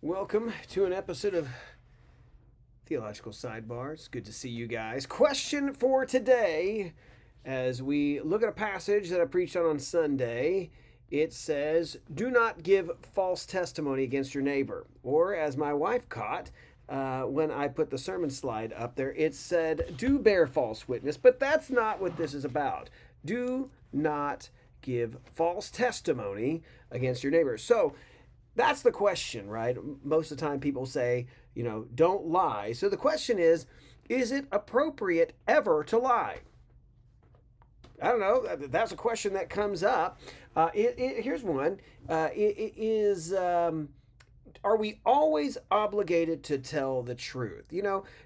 Welcome to an episode of Theological Sidebars. Good to see you guys. Question for today, as we look at a passage that I preached on Sunday, it says, "Do not give false testimony against your neighbor." Or, as my wife caught when I put the sermon slide up there, it said, "Do bear false witness." But that's not what this is about. Do not give false testimony against your neighbor. So, that's the question, right? Most of the time people say, don't lie. So the question is it appropriate ever to lie? I don't know. That's a question that comes up. Here's one. Are we always obligated to tell the truth?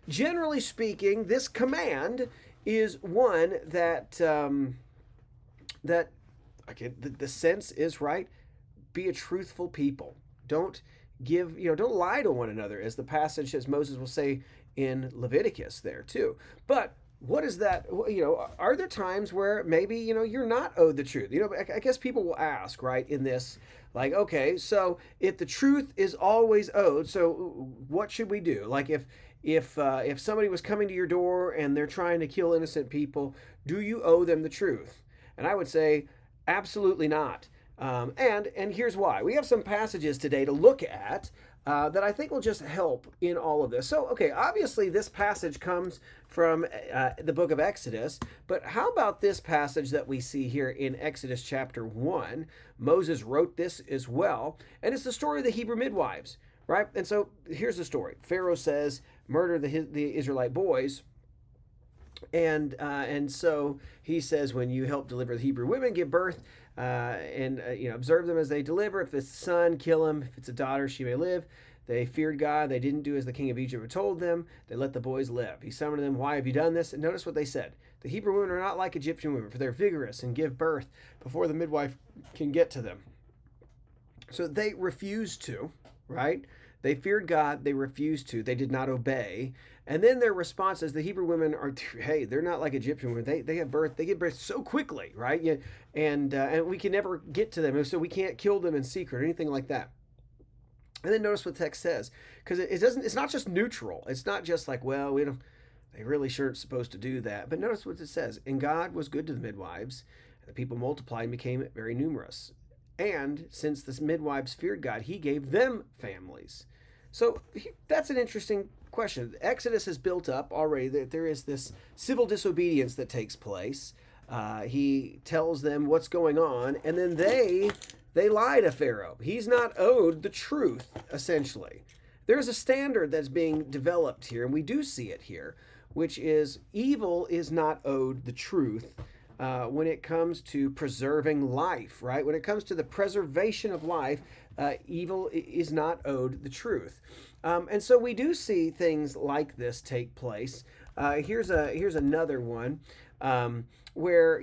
Generally speaking, this command is one that the sense is right. Be a truthful people. Don't don't lie to one another, as the passage, as Moses will say in Leviticus there too. But what is that? Are there times where maybe, you're not owed the truth? I guess people will ask, right, in this, like, okay, so if the truth is always owed, so what should we do? Like if somebody was coming to your door and they're trying to kill innocent people, do you owe them the truth? And I would say, absolutely not. And here's why. We have some passages today to look at that I think will just help in all of this. So, okay, obviously this passage comes from the book of Exodus, but how about this passage that we see here in Exodus chapter 1? Moses wrote this as well, and it's the story of the Hebrew midwives, right? And so here's the story. Pharaoh says, murder the Israelite boys. And so he says, when you help deliver the Hebrew women, give birth, and observe them as they deliver. If it's a son, kill him. If it's a daughter, she may live. They feared God. They didn't do as the king of Egypt had told them. They let the boys live. He summoned them. Why have you done this? And notice what they said. The Hebrew women are not like Egyptian women, for they're vigorous and give birth before the midwife can get to them. So they refused to, right? They feared God. They refused to. They did not obey. And then their response is, the Hebrew women are, hey, they're not like Egyptian women. They have birth. They give birth so quickly, right? Yeah, and we can never get to them, so we can't kill them in secret or anything like that. And then notice what the text says, because it doesn't. It's not just neutral. It's not just like, well, we don't. They really aren't supposed to do that. But notice what it says. And God was good to the midwives, and the people multiplied and became very numerous. And since the midwives feared God, He gave them families. So that's an interesting question. Exodus has built up already that there is this civil disobedience that takes place. He tells them what's going on, and then they lie to Pharaoh. He's not owed the truth, essentially. There's a standard that's being developed here, and we do see it here, which is evil is not owed the truth when it comes to preserving life, right? When it comes to the preservation of life, evil is not owed the truth. And so we do see things like this take place. Here's another one where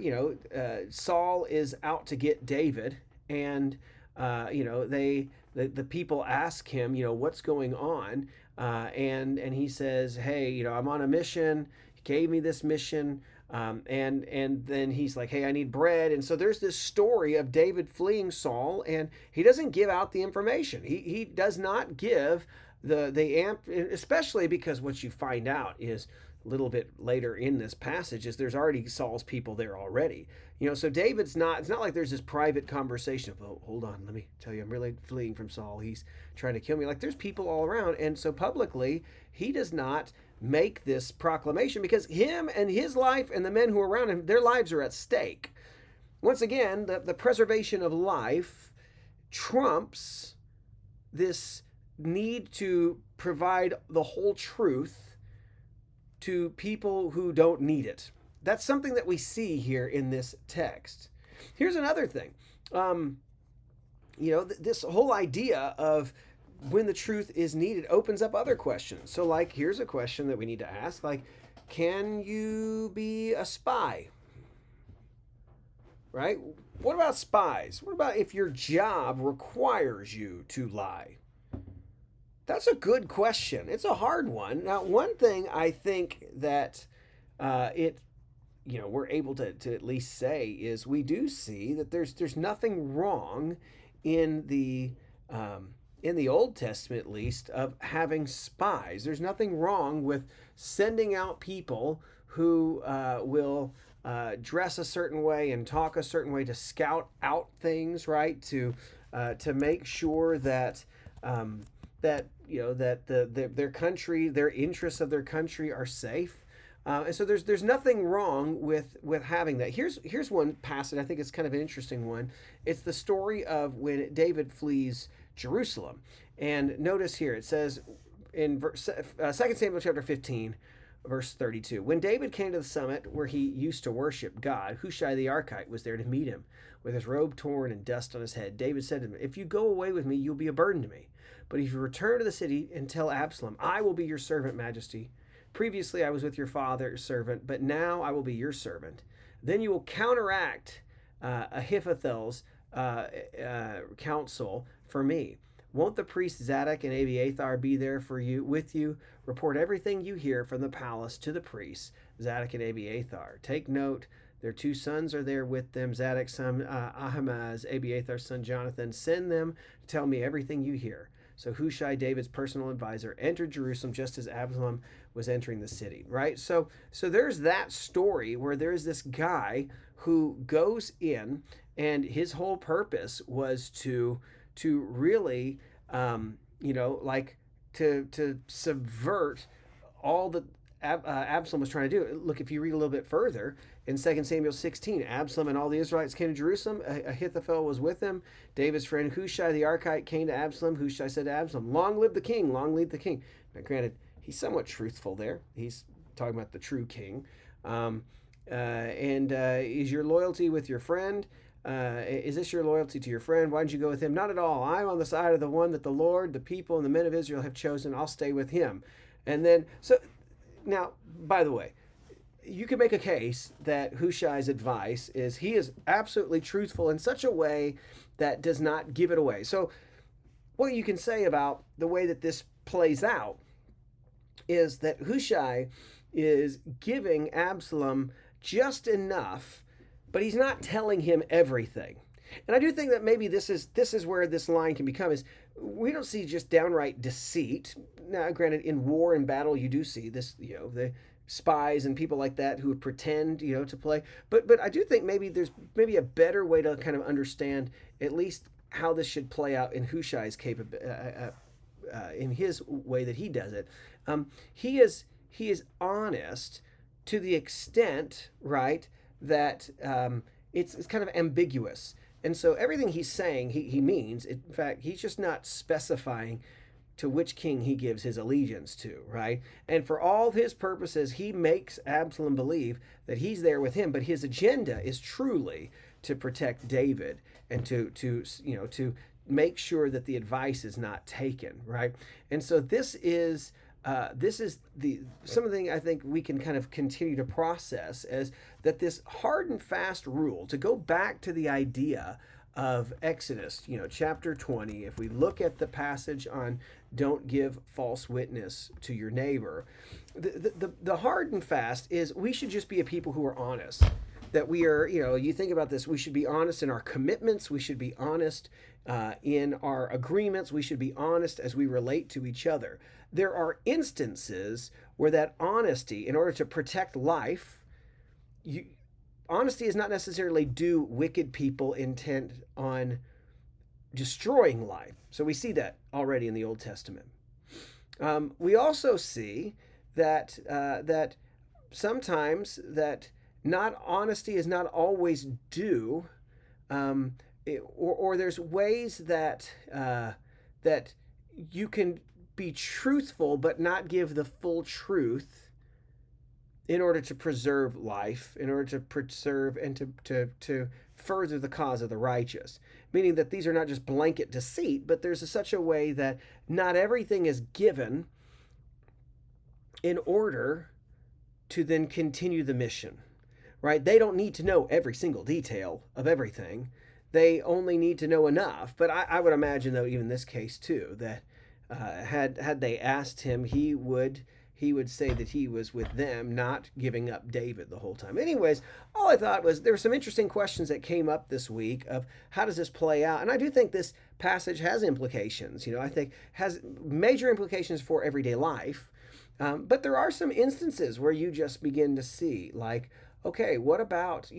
Saul is out to get David, and the people ask him, what's going on, and he says, hey, I'm on a mission. He gave me this mission. And then he's like, hey, I need bread. And so there's this story of David fleeing Saul, and he doesn't give out the information. He does not give especially because what you find out is a little bit later in this passage is there's already Saul's people there already. So David's not, it's not like there's this private conversation of, oh, hold on, let me tell you, I'm really fleeing from Saul. He's trying to kill me. Like, there's people all around. And so publicly, he does not make this proclamation because him and his life and the men who are around him, their lives are at stake. Once again, the preservation of life trumps this need to provide the whole truth to people who don't need it. That's something that we see here in this text. Here's another thing. This whole idea of when the truth is needed opens up other questions. So, like, here's a question that we need to ask, like, can you be a spy? Right? What about spies? What about if your job requires you to lie? That's a good question. It's a hard one. Now, one thing I think that we're able to at least say is we do see that there's nothing wrong in the in the Old Testament at least, of having spies. There's nothing wrong with sending out people who will dress a certain way and talk a certain way to scout out things, right? To make sure that their country, their interests of their country are safe. And so there's nothing wrong with having that. Here's one passage. I think it's kind of an interesting one. It's the story of when David flees Jerusalem. And notice here it says in 2 Samuel chapter 15, verse 32. When David came to the summit where he used to worship God, Hushai the Archite was there to meet him with his robe torn and dust on his head. David said to him, "If you go away with me, you'll be a burden to me. But if you return to the city and tell Absalom, I will be your servant, Majesty. Previously I was with your father's servant, but now I will be your servant. Then you will counteract Ahithophel's counsel for me. Won't the priests Zadok and Abiathar be there with you? Report everything you hear from the palace to the priests, Zadok and Abiathar. Take note, their 2 sons are there with them, Zadok's son Ahimaaz, Abiathar's son Jonathan. Send them to tell me everything you hear." So Hushai, David's personal advisor, entered Jerusalem just as Absalom was entering the city, right? So there's that story where there's this guy who goes in, and his whole purpose was to really, to subvert all that Absalom was trying to do. Look, if you read a little bit further, in 2 Samuel 16, Absalom and all the Israelites came to Jerusalem. Ahithophel was with them. David's friend Hushai the Archite came to Absalom. Hushai said to Absalom, "Long live the king, long live the king." Now, granted, he's somewhat truthful there. He's talking about the true king. Is your loyalty with your friend? Is this your loyalty to your friend? Why didn't you go with him? Not at all. I'm on the side of the one that the Lord, the people, and the men of Israel have chosen. I'll stay with him. And then, now, by the way, you can make a case that Hushai's advice is he is absolutely truthful in such a way that does not give it away. So what you can say about the way that this plays out is that Hushai is giving Absalom just enough, but he's not telling him everything. And I do think that maybe this is where this line can become, is we don't see just downright deceit. Now, granted, in war and battle, you do see this, the spies and people like that who would pretend, to play. But I do think maybe there's maybe a better way to kind of understand at least how this should play out in Hushai's in his way that he does it. He is honest to the extent, right, that it's kind of ambiguous. And so everything he's saying, he means. In fact, he's just not specifying to which king he gives his allegiance to, right? And for all of his purposes, he makes Absalom believe that he's there with him, but his agenda is truly to protect David and to make sure that the advice is not taken, right? And so this is something I think we can kind of continue to process as that this hard and fast rule, to go back to the idea of Exodus, chapter 20, if we look at the passage on don't give false witness to your neighbor, the hard and fast is we should just be a people who are honest. That we are, you think about this, we should be honest in our commitments, we should be honest in our agreements, we should be honest as we relate to each other. There are instances where that honesty, in order to protect life, honesty is not necessarily do wicked people intent on destroying life. So we see that already in the Old Testament. We also see that sometimes that not honesty is not always due, or there's ways that you can be truthful but not give the full truth in order to preserve life, in order to preserve and to further the cause of the righteous. Meaning that these are not just blanket deceit, but there's such a way that not everything is given in order to then continue the mission, right? They don't need to know every single detail of everything. They only need to know enough. But I would imagine, though, even in this case too, that had they asked him, he would say that he was with them, not giving up David the whole time. Anyways, all I thought was there were some interesting questions that came up this week of how does this play out? And I do think this passage has implications. I think has major implications for everyday life. But there are some instances where you just begin to see, like, okay, what about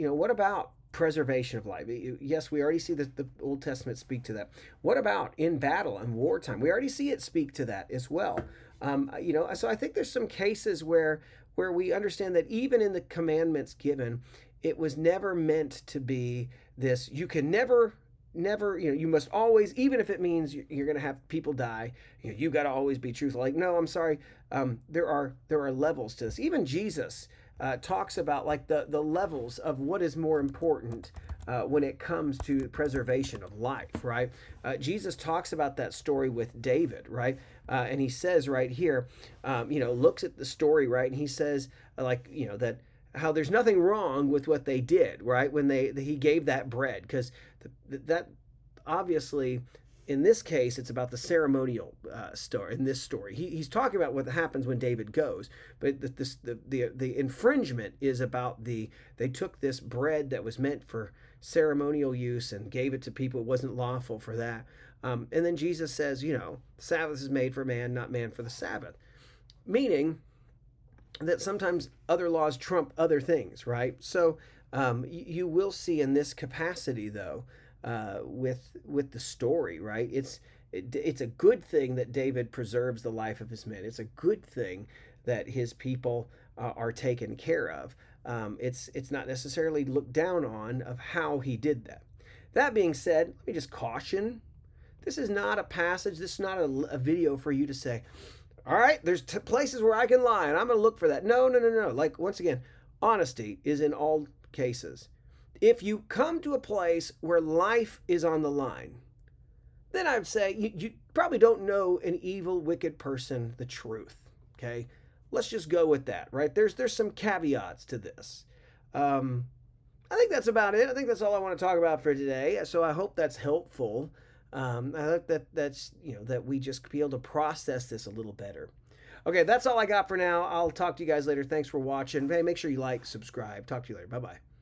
preservation of life? Yes, we already see the Old Testament speak to that. What about in battle and wartime? We already see it speak to that as well. So I think there's some cases where we understand that even in the commandments given, it was never meant to be this. You can never you must always, even if it means you're going to have people die, you got to always be truthful. Like, no, I'm sorry. There are levels to this. Even Jesus talks about like the levels of what is more important when it comes to preservation of life, right? Jesus talks about that story with David, right? And he says right here, looks at the story, right? And he says, that how there's nothing wrong with what they did, right? When he gave that bread, because that obviously, in this case, it's about the ceremonial story. In this story, he's talking about what happens when David goes, but the infringement is about they took this bread that was meant for ceremonial use and gave it to people. It wasn't lawful for that. And then Jesus says, the Sabbath is made for man, not man for the Sabbath, meaning that sometimes other laws trump other things, right? So you will see in this capacity, though, with the story, right? It's a good thing that David preserves the life of his men. It's a good thing that his people are taken care of. It's not necessarily looked down on of how he did that. That being said, let me just caution: this is not a passage. This is not a video for you to say, all right, there's places where I can lie and I'm going to look for that. No. Like, once again, honesty is in all cases. If you come to a place where life is on the line, then I'd say you probably don't know an evil, wicked person the truth. Okay, let's just go with that, right? There's some caveats to this. I think that's about it. I think that's all I want to talk about for today. So I hope that's helpful. I hope that's that we just be able to process this a little better. Okay, that's all I got for now. I'll talk to you guys later. Thanks for watching. Hey, make sure you like, subscribe. Talk to you later. Bye-bye.